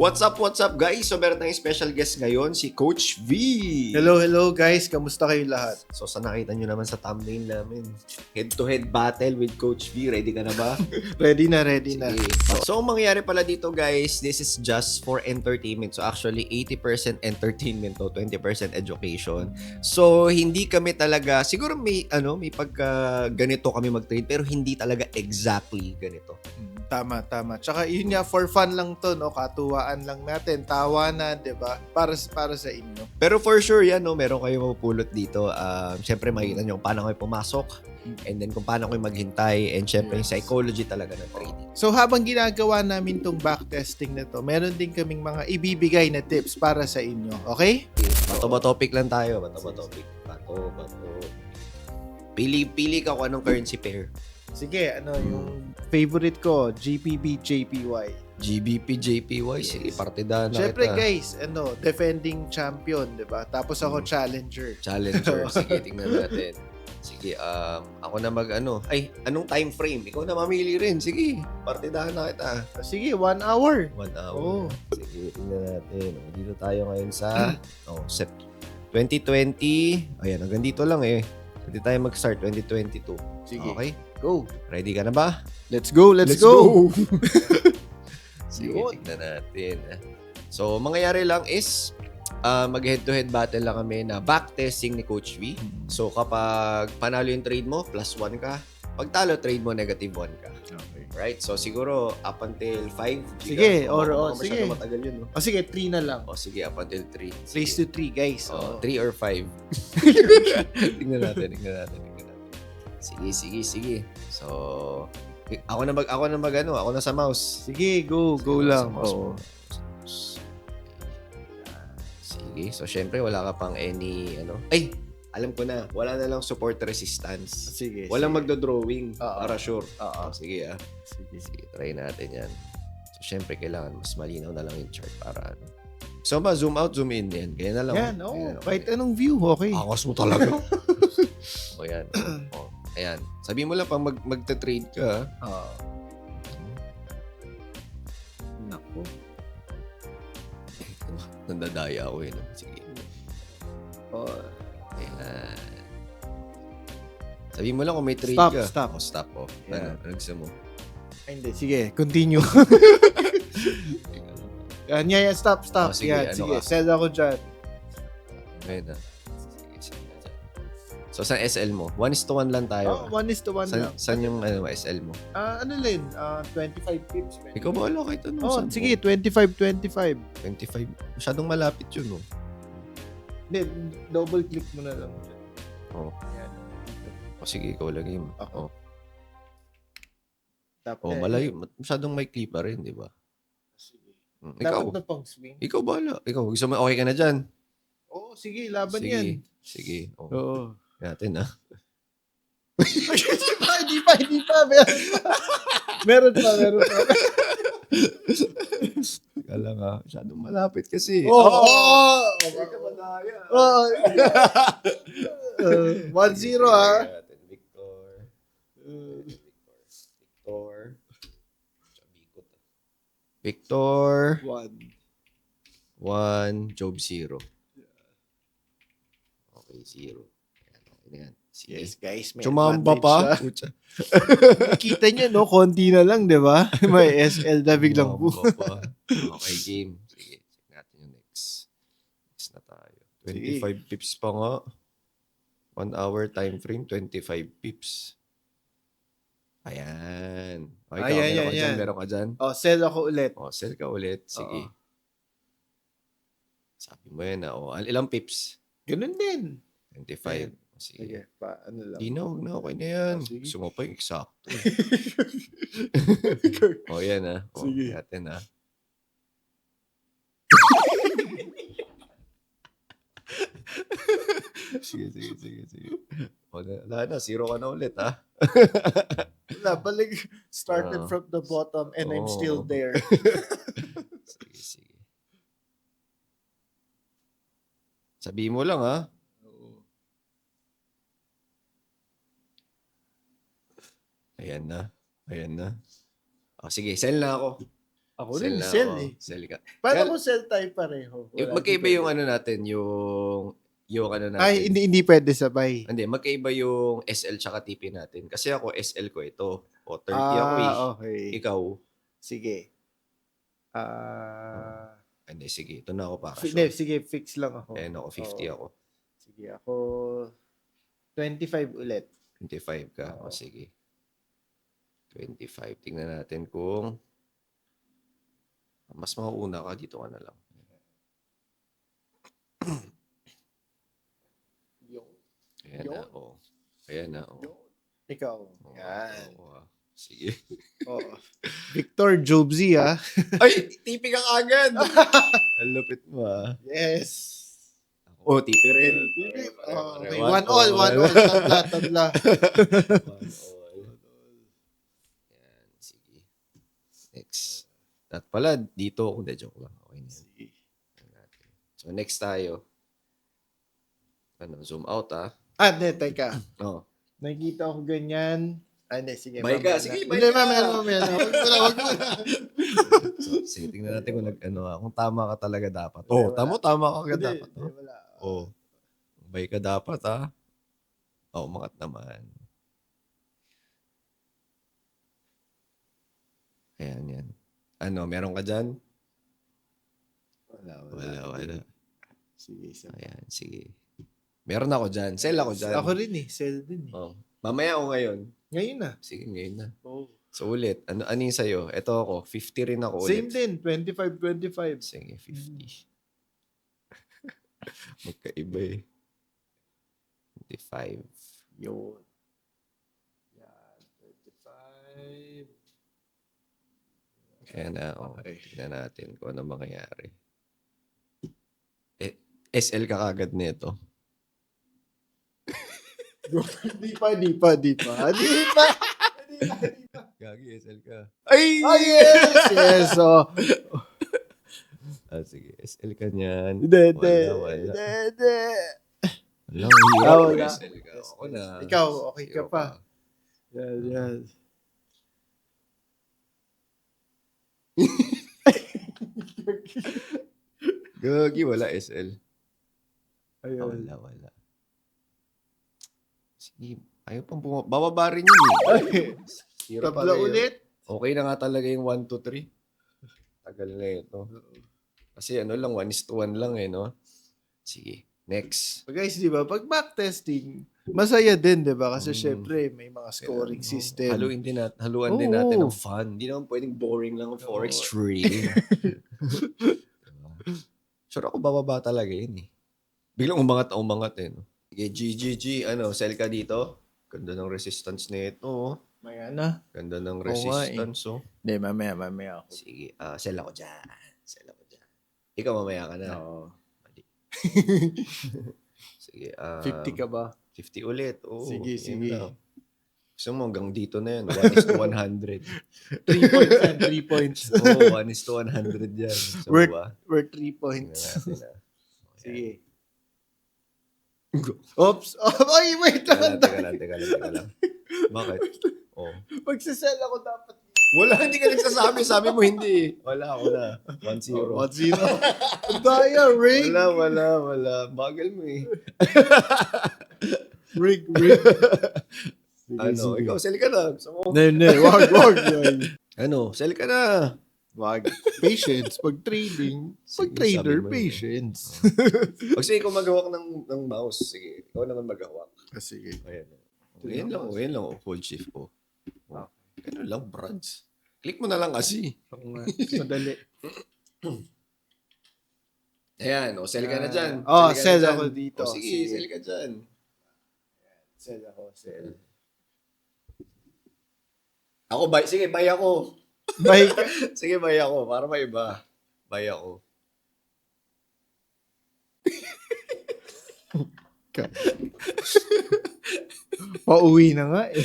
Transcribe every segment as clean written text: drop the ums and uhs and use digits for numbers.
What's up guys? So meron tayong special guest ngayon, si Coach V. Hello guys, kamusta kayo lahat? So sa nakita nyo naman sa thumbnail namin, head-to-head battle with Coach V. Ready ka na ba? Ready na. Sige. So ang mangyayari pala dito guys, this is just for entertainment. So actually 80% entertainment to 20% education. So hindi kami talaga, siguro may pagka ganito kami mag-trade pero hindi talaga exactly ganito. Tama. Tsaka yun nga, for fun lang to, no? Katuwaan lang natin, tawanan, 'di ba? Para sa inyo. Pero for sure yan, no, meron kayong mapupulot dito. Siyempre makikita nyo kung paano kayo pumasok and then kung paano kayo maghintay and siyempre yung psychology talaga ng trading. So habang ginagawa namin tong backtesting na to, meron din kaming mga ibibigay na tips para sa inyo. Okay? Bato ba topic lang tayo? Bato. Pili ka kung anong currency pair. Sige, yung favorite ko, GPB JPY. GBP, JPY, sige, partidahan na Syempre kita. guys, defending champion, 'di ba? Tapos ako challenger. Challenger, sige, tingnan natin. Sige, ako na anong time frame? Ikaw na mamili rin, sige, partidahan na kita. Sige, 1 hour. 1 hour. Oh. Sige, tingnan natin. Dito tayo ngayon sa 2020. Ayan, hanggang dito lang eh. Pwede tayo mag-start 2022. Sige. Okay? Go. Ready ka na ba? Let's go. Sige, Yun. tignan natin. So, mangyayari lang is mag-head-to-head battle lang kami na backtesting ni Coach V. So, kapag panalo yung trade mo, +1 ka. Pag talo trade mo, -1 ka. Okay. Right? So, siguro up until 5. Sige, or sige. Matagal yun, no? O sige, 3 na lang. O, sige, up until 3. Race to 3, guys. 3 or 5. Tingnan natin. Sige. So, ako na sa mouse. Sige, go lang. Oo. Sige. So, syempre, wala ka pang any, alam ko na. Wala na lang support resistance. Sige. Walang magdo-drawing. Oo. Para sure. Oo. Sige, Sige, try natin yan. So, syempre, kailangan mas malinaw na lang yung chart para So, zoom out, zoom in yan. Kaya na lang. Yan, Ganyan, kahit anong view, okay. Akas mo talaga. O, yan. Ayan. Sabi mo lang pang magta-trade ka. Naku. Nandadaya ako eh. No? Sige. Ayan. Sabi mo lang kung may trade Stop, ka. stop. Stop. Yeah. Ano gusto mo? Ay, hindi. Sige, continue. Yan, stop. Sige, Yan, sige. Sell ako dyan. Ngayon na. Sige. So, saan SL mo? 1:1 lang tayo. 1:1 lang. Saan yung SL mo? 25 pips. Ikaw ba kahit ano? Saan Sige, mo? 25. 25. Masyadong malapit yun, no? Hindi, double click mo na lang. Oh. Yan. O sige, ikaw lagi mo. Ako. Oh, malayo. Masyadong may clip pa rin, di ba? Sige. Ikaw. Dapat na pang swing. Ikaw bahala. Ikaw, gusto mo, okay ka na dyan? Oo, sige, laban Sige. yan. Sige. Oh. Oo. Natin, Hindi pa. Meron pa. Kala nga, masyadong malapit kasi. Oo. Hindi ka madaya. Oo. 1-0 ha. Victor. Victor. 1. Job 0. Okay, 0. Okay na yan. Sige. Yes, guys. May Chumamba pa. advantage siya. Kita niyo, no? Konti na lang, di ba? May SL na biglang Chumamba pa. Okay, game. Sige, check natin yung next. Next na tayo. 25 pips pa nga. 1 hour time frame, 25 pips. Ayan. Okay, meron ka dyan. Oh, sell ako ulit. Sell ka ulit. Sige. Oo. Sabi mo yan ilang pips? Ganun din. 25. Sige. Sige, ano lang. Di na, huwag na. Okay na yan. Sige. Gusto mo pa yung eksakto. Yan Sige. Natin Sige. Wala na. 0 ka na ulit, ha? Wala, balik. Started from the bottom and I'm still there. Sige. Sabihin mo lang, ha? Ayan na. Sige, sell na ako. Ako rin, na sell ako. eh. Sell ka. Paano Kaya- kung sell tayo pareho? Wala, Magkaiba di yung pwede. ano natin, yung ano natin. Ay, hindi pwede sabay. Hindi, magkaiba yung SL tsaka TP natin. Kasi ako, SL ko ito. O, 30 ako eh. Okay. Ikaw? Sige. Ah, Hindi, sige. Ito na ako para hindi, sure. sige, fix lang ako. Ayan ako, 50 Oo. ako. Sige, ako 25 ulit. 25 ka. Oo. O, sige. 25. Tingnan natin kung mas mauuna ka. Dito ka na lang. Ayan na. O. Ayan na. O. Ikaw. O, Yan. o, sige. Oo. Victor Jobsy, ha? Ay! TP ka agad! Ang lupit mo, ah. Yes. Oh, TP rin. Okay. One all. Tabla. One all. Yan, sige. Next. At pala, dito, hindi, joke lang. Okay na yun. So, next tayo. Zoom out, ah. Hindi, teka. Oh. Nakikita ko ganyan. Hindi, sige. Bye ka. mamaya Sige, na. bye Hindi, ka. mamaya na. Wag mo na. So, sige, tingnan natin kung tama ka talaga dapat. Oh, tama ka Hindi, dapat. Oh. wala. Oh. Bye ka dapat, ah. Oh, umangat naman. Ayan, yan. Ano, meron ka dyan? Wala. Sige, sige. Ayan, sige. Meron ako dyan. Sell ako dyan. Ako rin eh. Sell din eh. Oh. Mamaya o ngayon? Ngayon na. Sige, ngayon na. Oh. So, ulit. Ano yung sa'yo? Ito ako. 50 rin ako Same ulit. din. 25-25. Sige, 50. Magkaiba eh. 25. Yun. Yan. 25. Kaya na, oh. Okay. Tignan natin kung ano mangyayari. SL ka kagad nito. Di pa. Gagi, SL ka. Ay, yes. Oh. Sige, SL ka niyan. Hindi. Wala. Alam, Wala. SL ka. Ako na. Ikaw, okay ka Zero pa. Yan. Gagi, wala SL. Ayun. Wala. Sige, ayaw pang bababa rin yun eh. Zero Tabla pala yun. ulit. Okay na nga talaga yung 1, 2, 3. Tagal na ito. Kasi ano lang, 1:1 lang eh, no? Sige, next. Guys, di ba, pag backtesting, masaya din, di ba? Kasi syempre, may mga scoring system. Haluan din natin ng fun. Hindi naman pwedeng boring lang ang forex trading. Sure ako bababa talaga yun eh. Biglang umangat eh. No? Sige, GGG. Sell ka dito? Ganda ng resistance nito. Oh. Maya na. Ganda ng nga resistance. Oh. Hindi, mamaya ako. Sige, sell ako dyan. Ikaw mamaya ka na. Oo. Sige. 50 ka ba? 50 ulit. Oh, Sige. lang. Gusto mo hanggang dito na yan. 1:100. 3 points and 3 points. Oo, 1:100 yan. So, We're 3 points. Sige. Oops. Ay, wait lang. Teka lang. Bakit? Oh. Magsasell ako dapat. Wala, hindi ka nagsasabi. Sabi mo hindi. Wala. 1-0. 1-0. Daya, rig. Wala. Bagal mo eh. Rig. Ikaw, sell ka na. Wag. Sell ka na. Wag. Patience. Pag trading, pag Sige, trader, sabi mo patience. Pag sige, ikaw maghawak ng mouse. Sige, ikaw naman maghawak. Sige. Ayan lang. Hold shift ko. Ganun lang, brads. Click mo na lang kasi. Madali. Ayan, sell ka na dyan. Sell ako dito. Sige, sell ka dyan. Sell ako. Ako, buy. Sige, buy ako. Bye ka. Sige, buy ako. Para maiba. Buy ako. Pauwi na nga eh.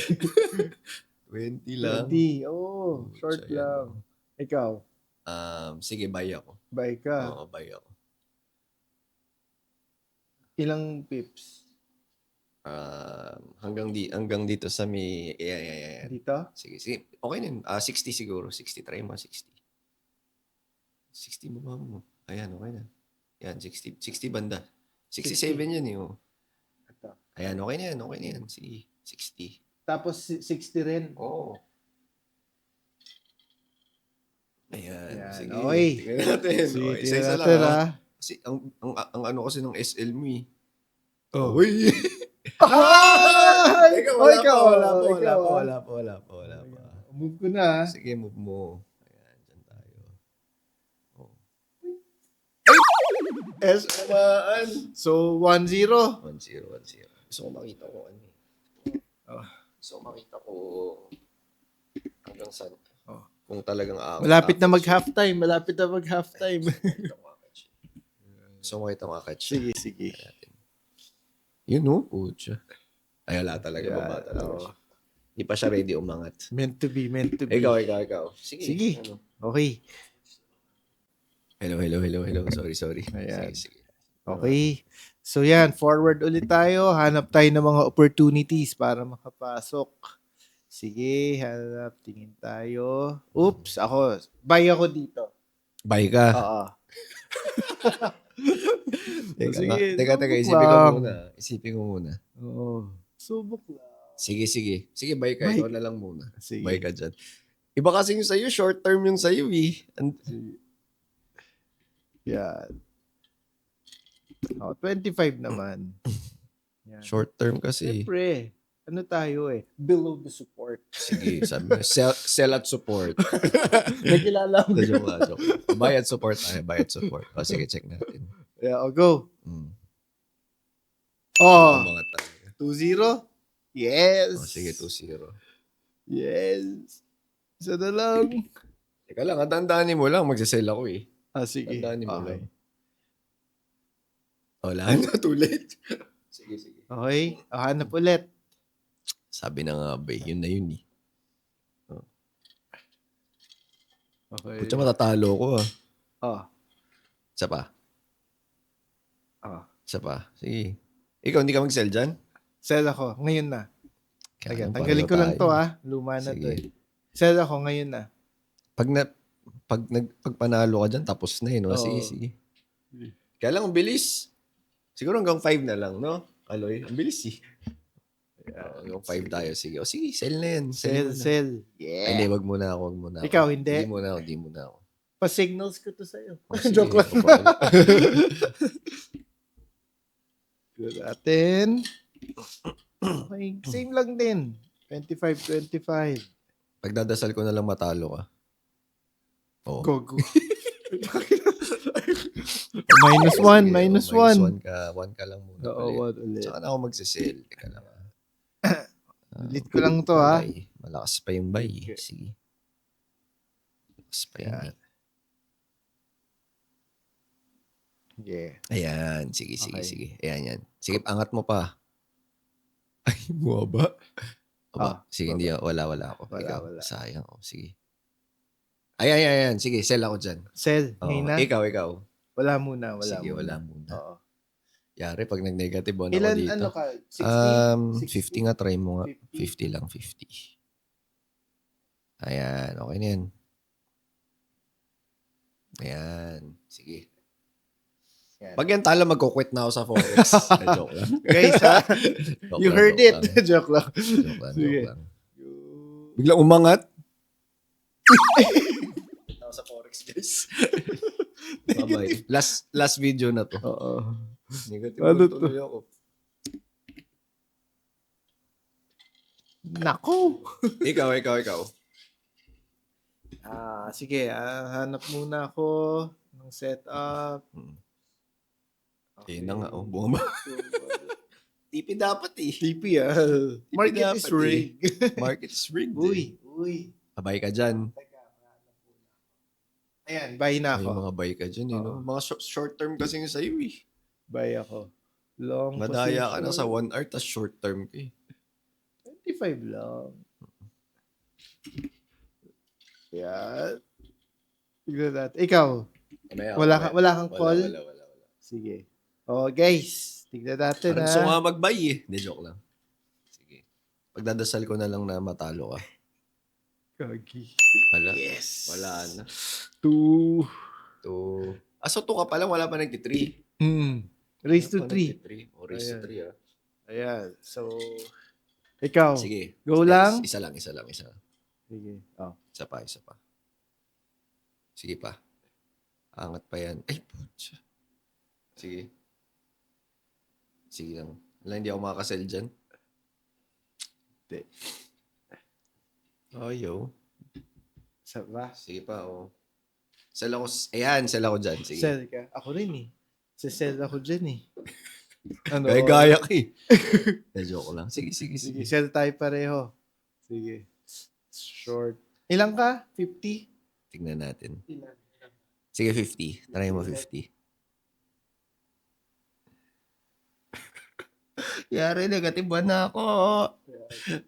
20 lang. 20. Short So, lang. Ikaw, Sige, buy ako. buy ka. Oo, buy ako. Ilang pips? Hanggang dito sa may... Ayan. Dito? Sige. Okay na yun. 60 siguro. 60. Try mo 60. 60 mo ba mo? Ayan, okay na. Yan, 60 banda. 67 yan eh. Oh. Ito. Ayan, okay na yan. Okay na yan. Sige, 60. Tapos 60 rin. Oo. Ayan, Yan, sige. okay. Tingnan natin. Sige, Okay, tingnan isa-isa natin, lang. ah. Kasi ang ano kasi ng SL mo eh. Oh. Uy! Ah! Teka, Oh, ikaw, ikaw, wala pa. Move ko na. Sige, move mo. Ayan, dyan tayo. Oh. S. Kumaan. So, 1-0. 1-0. Gusto ko makita ko ano eh. Gusto ko makita ko hanggang saan. Oh. Kung talagang Malapit na mag-halftime. Gusto ko makita ko akit siya. Sige. Yun no? Pucha. Ay, wala talaga. Yeah, Baba talaga oo. siya. Hindi pa siya ready umangat. Meant to be. Ikaw. Sige. Ano? Okay. Hello. Sorry. Ayan. Sige. Okay. So yan, forward ulit tayo. Hanap tayo ng mga opportunities para makapasok. Sige, hanap. Tingin tayo. Oops, buy ako dito. Bye ka. Oo. Sige, Teka. subok Isipin ko muna. Oo. Subok lang. Sige. Sige, bye ka. Bye. Ikaw na lang muna. Sige. Bye ka dyan. Iba kasi yung sa'yo, short term yung sa'yo eh. Yan. 25 naman. Yan. Short term kasi. Siyempre, ano tayo eh? Below the support. Sige, sabi mo, sell at support. Nagkilala mo. Joke lang. Buy at support. O, sige, check natin. Yeah, I'll go. Oh. Oh, Mga talaga. 2-0? Yes. Oh, sige, 2-0. Yes. Isa na lang. Teka lang, tandaanin mo lang, magsasell ako eh. Sige. Tandaanin mo Okay. lang. Wala na, too late. Sige. Okay. Hanap ulit. Sabi na nga ba, yun na yun eh. Okay. Pucha, matatalo ko ah. Oh. Isa pa. Oh. Isa pa. Sige. Ikaw, hindi ka mag-sell dyan? Sell ako. Ngayon na. Kaya Tanggalin ko lang to Luma na to Sige. eh. Sell ako ngayon na. Pag panalo ka dyan, tapos na eh, no? Oo. Sige. Kaya lang, ang bilis. Siguro hanggang 5 na lang, no? Aloy, ang bilis eh. Hanggang 5 tayo, sige. O sige, sell na yan. Sell. Ay, Yeah. hindi, wag muna ako. Ikaw, hindi? Hindi muna ako. Pa-signals ko to sa'yo. O, sige, Joke lang. opo, ano. Good natin. Okay, same lang din. 25-25. Pagdadasal ko na lang matalo ka. Oo. Go. minus one. One ka lang muna. Oo, ulit. one ulit. Tsaka na ako magsisell. Teka lang. Delete ko lang to Malakas pa yung buy. Sige. Malakas pa yun. Yan. Yeah. Ayan. Sige. Okay. Ayan yan. Sige, angat mo pa. Ay, buwaba. Sige, hindi. Wala ako. Wala. Sayang. Sige. Ayan. Sige, sell ako dyan. Sell. Oh, Ngayon na. ikaw. Wala muna. Sige, wala muna. Oo. Yari, pag nag-negative on ako Ilan, dito. ano ka? 50 60? nga, try mo nga. 50? 50 lang, 50. Ayan, okay na yan. Ayan, sige. Yan. Pag yan tala, magkukwit na ako sa Forex. Joke lang. Guys, you heard it. Joke lang. Joke lang. Biglang umangat. Ako sa Forex, guys. Bye-bye. Last video na to. Oo. Negative Ano tuloy ako. Naku. Ikaw. Sige, hanap muna ako ng setup. Okay na nga, bumaba. TP dapat eh. TP Market is dapat rigged. Market is rigged. Uy. Abay ka dyan. Ayan, buy na May ako. mga buy ka dyan, no? Mga short term kasi yung sa'yo eh. Buy ako. Long Madaya ka na sa position. 1 hour, tas short term ka eh. 25 lang. Yan. Tignan natin. Ikaw, wala kang call? Wala. Sige. Guys, tignan natin Parang gusto ko nga mag-buy eh. Hindi, joke lang. Sige. Pagdadasal ko na lang na matalo ka. Kagi. Wala. Yes. Wala na. 2. 2. So 2 ka pa lang, wala pa nagti-3. Raise to 3. O, raise to Ayan. 3 ah. Ayan. So, ikaw. Sige. Go Next. lang. Isa lang. Sige. Oh. Isa pa. Sige pa. Angat pa yan. Ay, putya. Sige. Sige lang. Wala, hindi ako makakasell dyan. Hindi. Ayaw. Sa ba? Sige pa, oh. Sell ako. Ayan, sell ako dyan. Sige. Sell ka. Ako rin eh. Sell ako dyan eh. Ano? Gaya ka eh. Joke lang. Sige. Sige, sell tayo pareho. Sige. Short. Ilang ka? 50? Tignan natin. Ilan? Sige, 50. Try mo 50. Yari, negative 1 na ako.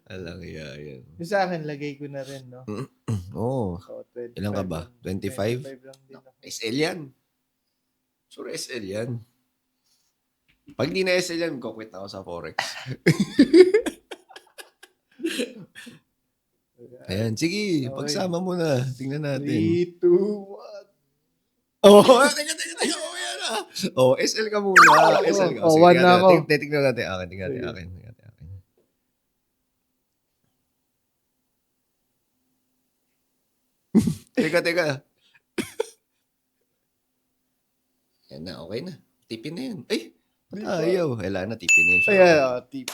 Alang yan. Yung sa akin, lagay ko na rin, no? Oo. So, 25 Ilan ka ba? 25? 25 lang din ako. SL yan. Sure, SL yan. Pag di na SL yan, mag-quit ako sa Forex. Ayan, sige. Okay. Pagsama mo na. Tingnan natin. 3, 2, 1. Oh, teka. Oh, yan ah. Oh, SL ka muna. SL ka. Oh, Sige, one na ako. tingnan natin. Tingnan Sige. natin. Teka. Yan na, okay na. Tipin na yun. Ay, ayaw. Wala na, tipin na yun. siya. Ayan, TP.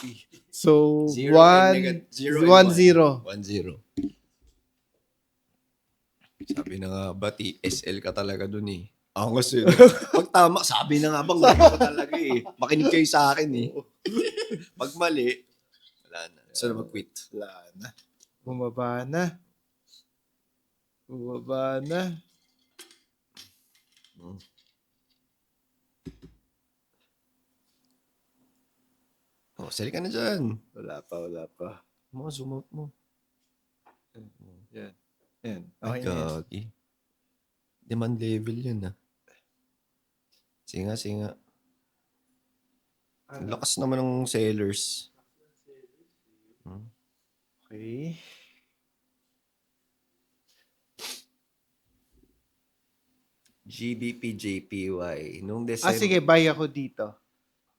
So, Zero and 1, 1-0. 1-0. 1-0. Sabi na nga ba, SL ka talaga dun eh. Ako kasi, pag tama, sabi na nga bang galing ko talaga eh. Makinig kayo sa akin eh. Pag mali, wala na. So na mag-quit. Wala na. Bumaba na. Oh, sali ka na dyan. Wala pa. Mga zoom out mo. Yan. Ay, Okay na yan. gagi. Demand level yun ah. Sige nga. Ang lakas naman ng sellers. Okay. GBP, JPY. Nung December, Sige, buy ako dito.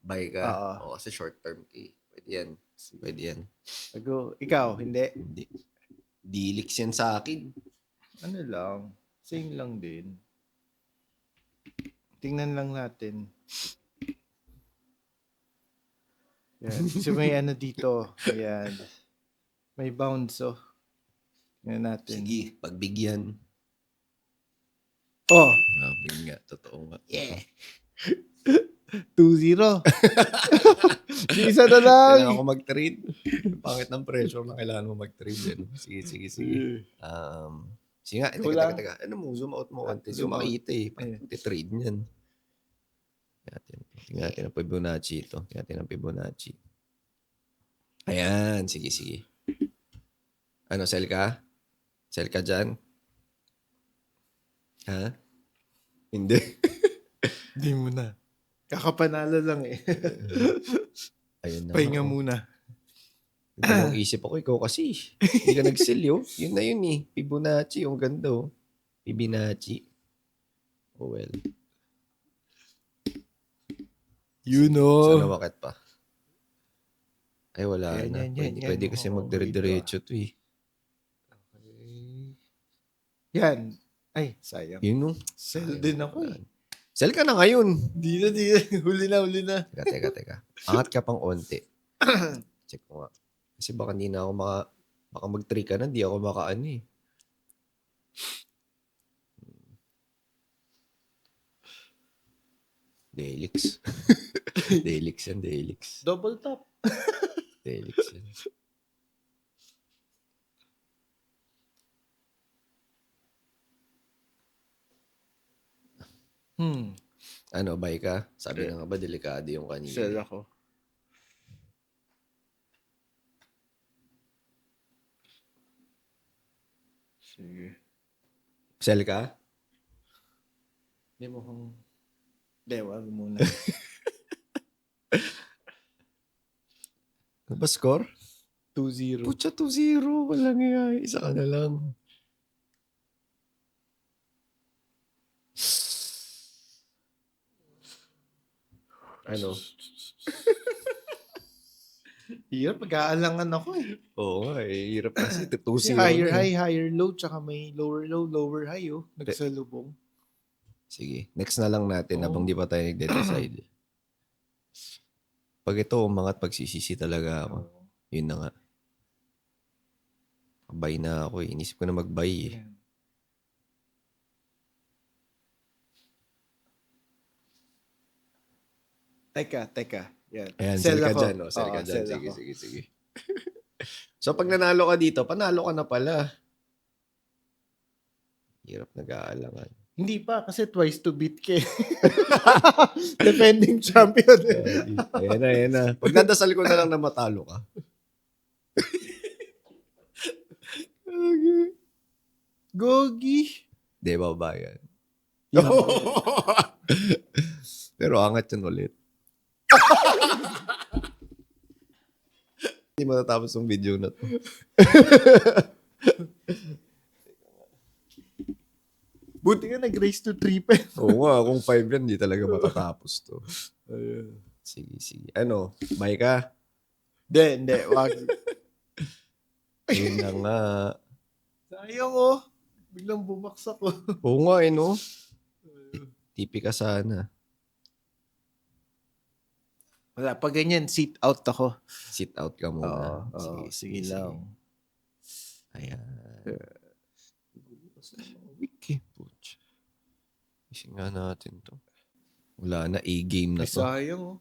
buy ka. Oo. Oo, kasi short term key. Pwede yan. Go. Ikaw, hindi. Hindi. Dilix yan sa akin. Ano lang. Same lang din. Tingnan lang natin. Yan. So may ano dito. Ayan. May bounce, oh. Tingnan natin. Sige, pagbigyan. Oh, Bigyan nga, totoo nga. yeah. 2-0. Isa na lang. Kailangan ko mag-trade. Pangit ng pressure na kailangan mo mag-trade. Yan. Sige. Sige nga, teka. Ano mo, zoom out mo konti. Zoom makita eh. Pag-trade niyan. Tingnan natin ang Fibonacci ito. Tingnan natin ang Fibonacci. Ayan, sige. Ano, sell ka? Sell ka dyan? Ha? Hindi. Hindi mo na. Kakapanalo lang eh. Ayun na. Pahinga muna. Ito yung isip ako, ikaw kasi. Hindi ka nag-sell yun. Yun na yun eh. Fibonacci, yung ganda oh. Fibonacci. Oh well. You know. Sana wakit pa. Ay wala na. Pwede kasi magdire-diretso to eh. Yan. Ay, sayang. Yun no. Sell din ako eh. Sell ka na ngayon. Di na. Huli na. Teka. Angat ka pang onti. Check ko nga. Kasi baka hindi na ako baka mag-3 ka na, hindi ako makaano eh. Delix. Delix. Double top. Delix yan. Ano, buy ka? Sabi na nga ba, delikado yung kanina. Sell ako. Sige. Sell ka? Hindi mo kung... Hindi, wag muna. Ano ba score? 2-0. Putya, 2-0. Walang iya. Isa ka na lang. Ano? Hirap, pag-aalangan ako eh. Oo nga eh. Hirap kasi. Kasi 2-0 higher na eh. high, higher low, tsaka may lower low, lower high, oh. Nagsalubong. Sige. Next na lang natin habang Oo. di pa tayo nagde-decide. Pag ito umangat, pagsisisi talaga ako. Oo. Yun na nga. Buy na ako eh. Inisip ko na mag-buy eh. Yan. Teka. Yan. Ayan, sell ka ako. dyan. Oh. Sell Oo, ka dyan. sell Sige, ako. sige. So, pag nanalo ka dito, panalo ka na pala. Hirap nag-aalangan. Hindi pa, kasi twice to beat ka eh. Defending champion. Ayan na. Pag nadasal ko na lang na matalo ka. Gogi. Di ba ba yan? Yeah. Pero angat yun ulit. Hindi matatapos yung video na to. Buti nga nag-raise to 3 pen. Oo nga, kung 5 yan, di talaga matatapos to. Ayun. Sige. Ano? Buy ka? Hindi. Wag. Yun na nga. Sayang oh. Biglang bumaksak ko. Oo nga eh, no? Tipi ka sana. Wala, pag ganyan, sit out ako. Sit out ka muna. Sige lang. Ayan. Wiki. Ising nga natin to. Wala na, A-game na Ay, to. sayang oh.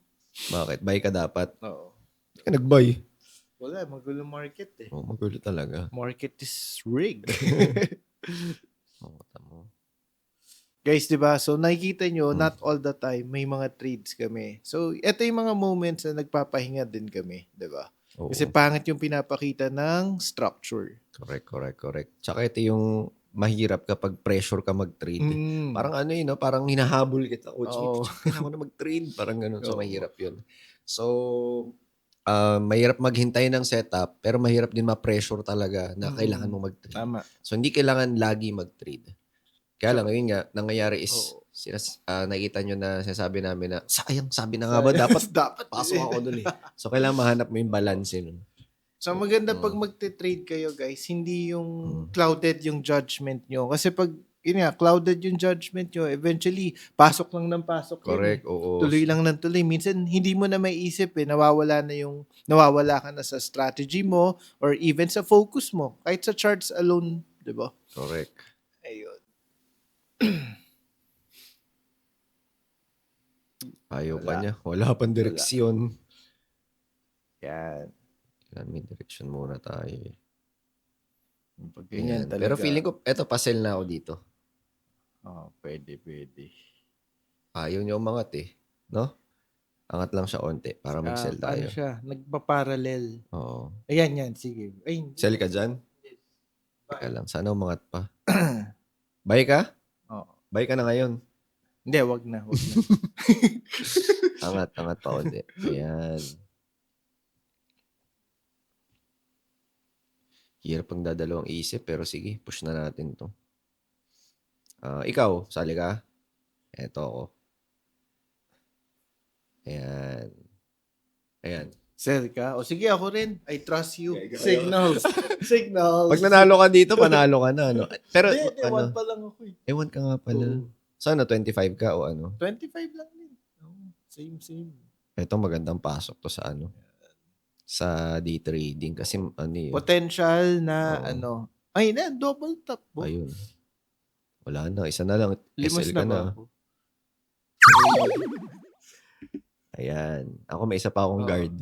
Bakit? Buy ka dapat. Oo. Hindi ka nag-buy. Wala, magulo market eh. Oo, magulo talaga. Market is rigged. Oo, tamo. Guys, di ba? So, nakikita nyo, not all the time, may mga trades kami. So, ito yung mga moments na nagpapahinga din kami, di ba? Oo. Kasi pangit yung pinapakita ng structure. Correct. Tsaka ito yung mahirap kapag pressure ka mag-trade. Mm. Parang ano yun, no? Parang hinahabol kita. Coach, Oo. kailangan ko na mag-trade. Parang ganun. So, Oo. mahirap yun. So, mahirap maghintay ng setup, pero mahirap din ma-pressure talaga na kailangan mo mag-trade. Tama. So, hindi kailangan lagi mag-trade. Kaya lang, ngayon nga, nangyayari is, Oo. nakita nyo na sinasabi namin na, sayang, sabi na nga ba, dapat pasok ako dun eh. So, kailangan mahanap mo yung balance yun. So, maganda pag magte-trade kayo, guys, hindi yung clouded yung judgment nyo. Kasi pag, yun nga, clouded yung judgment nyo, eventually, pasok lang ng pasok. Correct, yun. oo. Tuloy lang ng tuloy. Minsan, hindi mo na maiisip eh. Nawawala ka na sa strategy mo or even sa focus mo. Kahit sa charts alone, di ba? Correct. Ayun. Ayaw pa Wala. niya. Wala pang direksyon. Yan. Kailangan may direksyon muna tayo eh. Pag ganyan Ayan. talaga. Pero feeling ko, eto, pa-sell na ako dito. Oh, pwede. Ayaw niya umangat eh. No? Angat lang siya onte para mag-sell tayo. Paano siya? Nagpa-parallel. Oo. Ayan. Sige. Ay, Sell ka dyan? Teka lang. Sana umangat pa. Buy ka? Oo. Buy ka na ngayon. Hindi, wag na. Angat pa onte. Ayan. Hirap pang dadalawang isip, pero sige, push na natin to. Ikaw, sali ka? Eto ako. Ayan. Sell ka? O sige, ako rin. I trust you. Okay, Signals. Pag nanalo ka dito, panalo ka na. No? Pero, Hindi, one pa lang ako eh. ewan ka nga pala. Oo. Sana 25 ka o ano? 25 lang din. Oh, same. Ito magandang pasok to sa ano? Sa day trading kasi ano yun. Potential na Oo. Ay na, double top. Ayun. Wala na. Isa na lang. Limos SL na ka ba na. ako? Ayan. Ako may isa pa akong Oo. guard.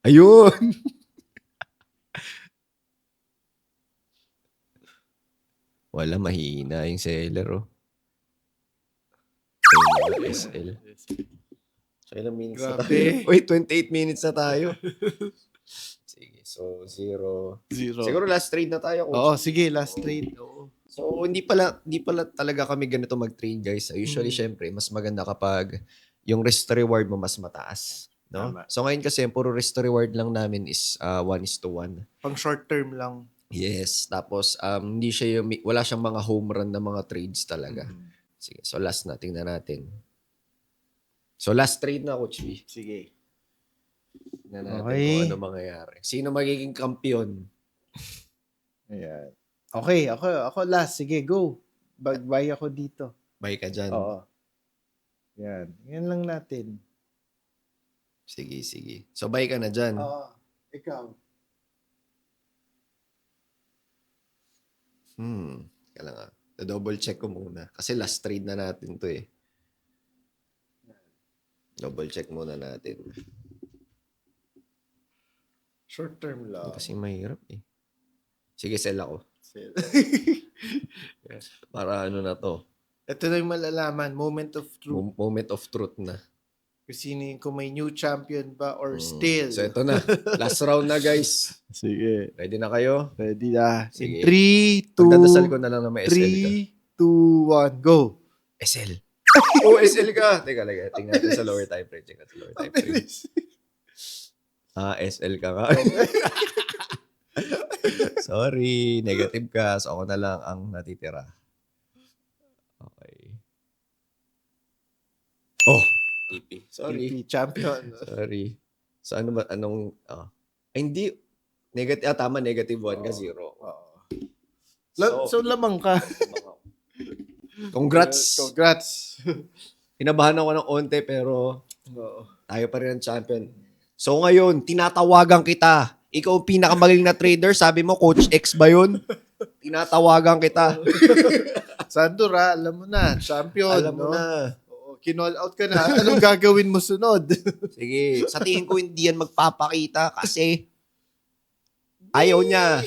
Ayun! Wala, mahina yung seller, oh. Ayun, SL. So, ilang minutes na Grabe. tayo? Wait, 28 minutes na tayo. Sige, so 0. Zero. Siguro last trade na tayo. Oo, sige, last trade. Oo. So, hindi pala talaga kami ganito mag-trade, guys. Usually, syempre, mas maganda kapag yung risk to reward mo mas mataas. No? Tama. So, ngayon kasi, puro risk to reward lang namin is 1:1. Pang short term lang. Yes. Tapos, hindi siya wala siyang mga home run na mga trades talaga. Mhm. Sige, so last na, tingnan natin. So last trade na, Coach B. Sige. Na natin Okay. kung ano mangyayari. Sino magiging kampiyon? Ayan. Okay, ako last. Sige, go. Bye ako dito. Bay ka dyan. Oo. Yan. Yan lang natin. Sige. So bay ka na dyan. Oo. Ikaw. Kaya lang double check ko muna. Kasi last trade na natin to eh. Double check muna natin. Short term lang. Kasi mahirap eh. Sige, sell ako. Sell. Para ano na to. Ito na yung malalaman. Moment of truth. Moment of truth na. Kung may new champion ba or still. So ito na. Last round na guys. Sige. Ready na kayo? Ready na. Sige. 3, 2, Pagdadasal ko na lang na may SL ka. 3, 2, 1, go. SL. Oh, SL ka. Teka, tingnan natin sa lower time frame. Check natin sa lower time frame. SL ka nga. Sorry. Negative ka. So ako na lang ang natitira. Okay. Oh. TP. Sorry. TP champion. Sorry. So ano ba? Anong... Ay, hindi. Negative. Tama. Negative 1 ka 0. So lamang ka. Congrats. Congrats. Kinabahan ako ng onte pero tayo pa rin ang champion. So ngayon, tinatawagan kita. Ikaw ang pinakamagaling na trader. Sabi mo, Coach X ba yun? Tinatawagan kita. Sandra, alam mo na. Champion. Alam mo no? na. Oo, kinall out ka na. Anong gagawin mo sunod? Sige. Sa tingin ko, hindi yan magpapakita kasi ayaw niya.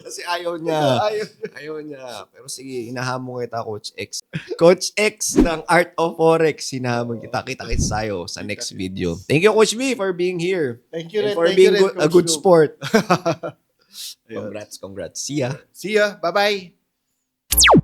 Kasi ayaw niya. Ayaw niya. Pero sige, hinahamon kita, Coach X. Coach X ng Art of Forex. Hinahamon kita. Kita-kits tayo sa next video. Thank you, Coach B, for being here. Thank you And rin. for thank being you rin, a Coach good Lou. sport. Ayun. Congrats. See ya. See ya. Bye-bye.